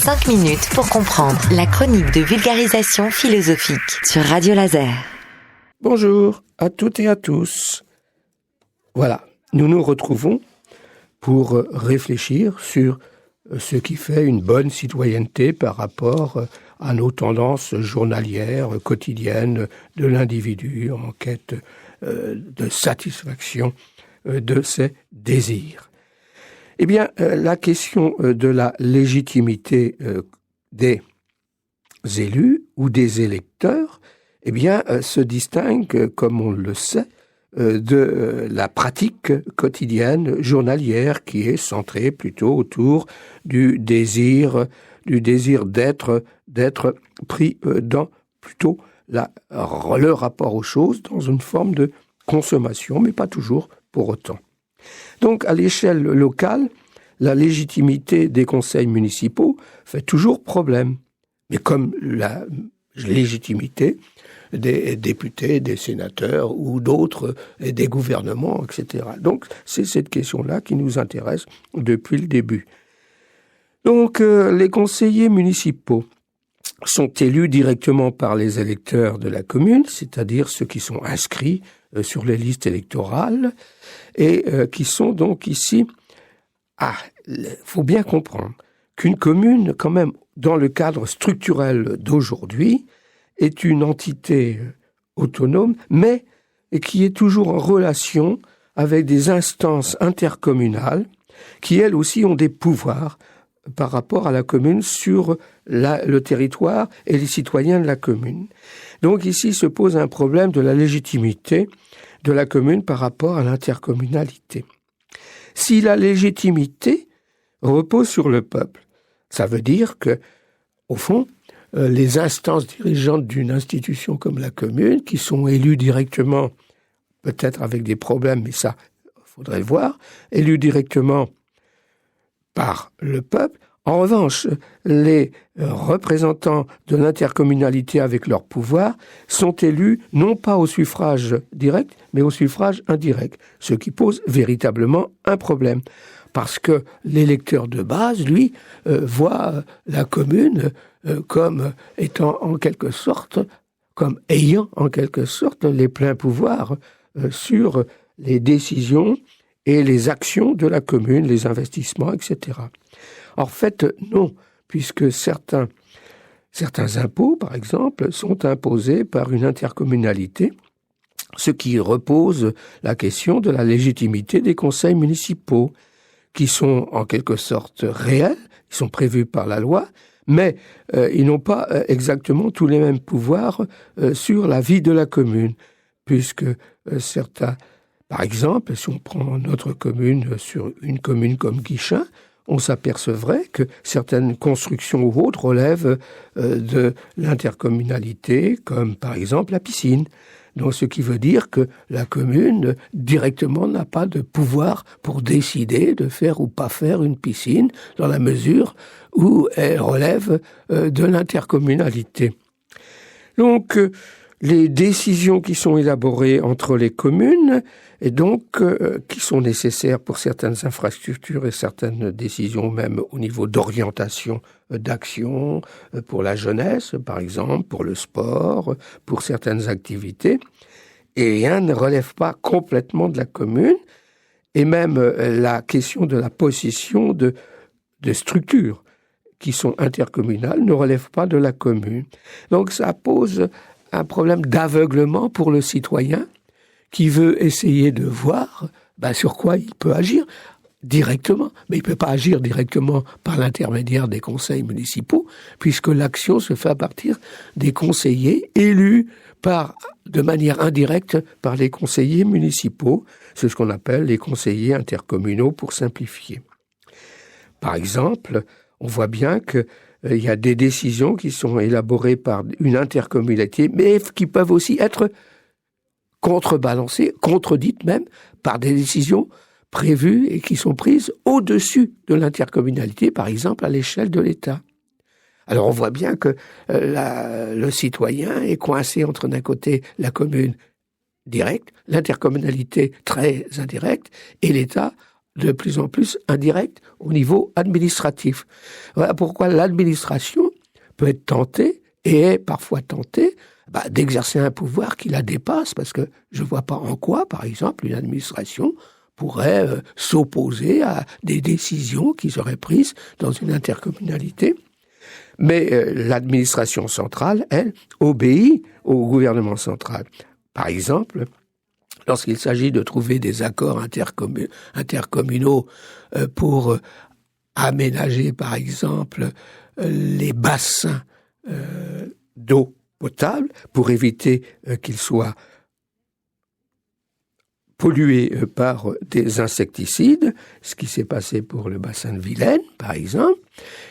5 minutes pour comprendre la chronique de vulgarisation philosophique sur Radio Laser. Bonjour à toutes et à tous. Voilà, nous nous retrouvons pour réfléchir sur ce qui fait une bonne citoyenneté par rapport à nos tendances journalières, quotidiennes de l'individu en quête de satisfaction de ses désirs. Eh bien, la question de la légitimité des élus ou des électeurs, eh bien, se distingue, comme on le sait, de la pratique quotidienne journalière qui est centrée plutôt autour du désir d'être pris dans plutôt le rapport aux choses dans une forme de consommation, mais pas toujours pour autant. Donc, à l'échelle locale, la légitimité des conseils municipaux fait toujours problème. Mais comme la légitimité des députés, des sénateurs ou d'autres, et des gouvernements, etc. Donc, c'est cette question-là qui nous intéresse depuis le début. Donc, les conseillers municipaux sont élus directement par les électeurs de la commune, c'est-à-dire ceux qui sont inscrits sur les listes électorales et qui sont donc ici... faut bien comprendre qu'une commune, quand même, dans le cadre structurel d'aujourd'hui, est une entité autonome, mais qui est toujours en relation avec des instances intercommunales qui, elles aussi, ont des pouvoirs par rapport à la commune sur le territoire et les citoyens de la commune. Donc ici se pose un problème de la légitimité de la commune par rapport à l'intercommunalité. Si la légitimité repose sur le peuple, ça veut dire que, au fond, les instances dirigeantes d'une institution comme la commune, qui sont élues directement, peut-être avec des problèmes, mais ça, il faudrait le voir, élues directement par le peuple. En revanche, les représentants de l'intercommunalité avec leur pouvoir sont élus non pas au suffrage direct, mais au suffrage indirect, ce qui pose véritablement un problème. Parce que l'électeur de base, lui, voit la commune comme étant en quelque sorte, comme ayant en quelque sorte les pleins pouvoirs sur les décisions et les actions de la commune, les investissements, etc. En fait, non, puisque certains impôts, par exemple, sont imposés par une intercommunalité, ce qui repose la question de la légitimité des conseils municipaux, qui sont en quelque sorte réels, ils sont prévus par la loi, mais ils n'ont pas exactement tous les mêmes pouvoirs sur la vie de la commune, puisque certains, par exemple, si on prend notre commune sur une commune comme Guichin, on s'apercevrait que certaines constructions ou autres relèvent de l'intercommunalité, comme par exemple la piscine. Donc, ce qui veut dire que la commune, directement, n'a pas de pouvoir pour décider de faire ou pas faire une piscine, dans la mesure où elle relève de l'intercommunalité. Donc, les décisions qui sont élaborées entre les communes et donc qui sont nécessaires pour certaines infrastructures et certaines décisions même au niveau d'orientation d'action pour la jeunesse, par exemple, pour le sport, pour certaines activités. Et rien ne relève pas complètement de la commune. Et même la question de la possession de structures qui sont intercommunales ne relève pas de la commune. Donc ça pose un problème d'aveuglement pour le citoyen qui veut essayer de voir sur quoi il peut agir directement. Mais il ne peut pas agir directement par l'intermédiaire des conseils municipaux, puisque l'action se fait à partir des conseillers élus de manière indirecte par les conseillers municipaux. C'est ce qu'on appelle les conseillers intercommunaux pour simplifier. Par exemple, on voit bien que il y a des décisions qui sont élaborées par une intercommunalité, mais qui peuvent aussi être contrebalancées, contredites même, par des décisions prévues et qui sont prises au-dessus de l'intercommunalité, par exemple à l'échelle de l'État. Alors on voit bien que le citoyen est coincé entre d'un côté la commune directe, l'intercommunalité très indirecte, et l'État de plus en plus indirecte au niveau administratif. Voilà pourquoi l'administration peut être tentée, et est parfois tentée, d'exercer un pouvoir qui la dépasse, parce que je ne vois pas en quoi, par exemple, une administration pourrait s'opposer à des décisions qui seraient prises dans une intercommunalité. Mais l'administration centrale, elle, obéit au gouvernement central. Par exemple, lorsqu'il s'agit de trouver des accords intercommunaux pour aménager, par exemple, les bassins d'eau potable, pour éviter qu'ils soient pollués par des insecticides, ce qui s'est passé pour le bassin de Vilaine, par exemple,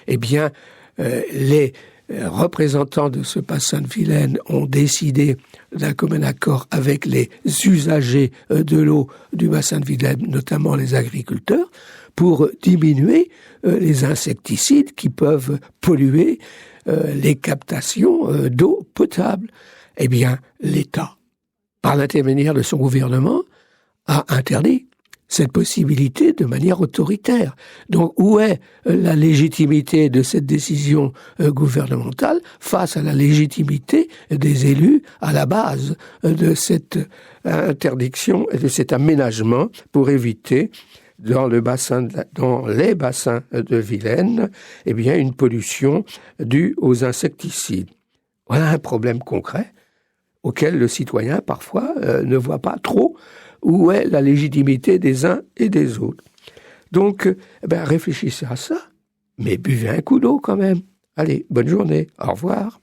eh bien, les représentants de ce bassin de Vilaine ont décidé d'un commun accord avec les usagers de l'eau du bassin de Vilaine, notamment les agriculteurs, pour diminuer les insecticides qui peuvent polluer les captations d'eau potable. Eh bien, l'État, par l'intermédiaire de son gouvernement, a interdit cette possibilité de manière autoritaire. Donc, où est la légitimité de cette décision gouvernementale face à la légitimité des élus à la base de cette interdiction et de cet aménagement pour éviter dans les bassins de Vilaine, eh bien, une pollution due aux insecticides. Voilà un problème concret auquel le citoyen, parfois, ne voit pas trop où est la légitimité des uns et des autres. Donc, réfléchissez à ça, mais buvez un coup d'eau quand même. Allez, bonne journée, au revoir.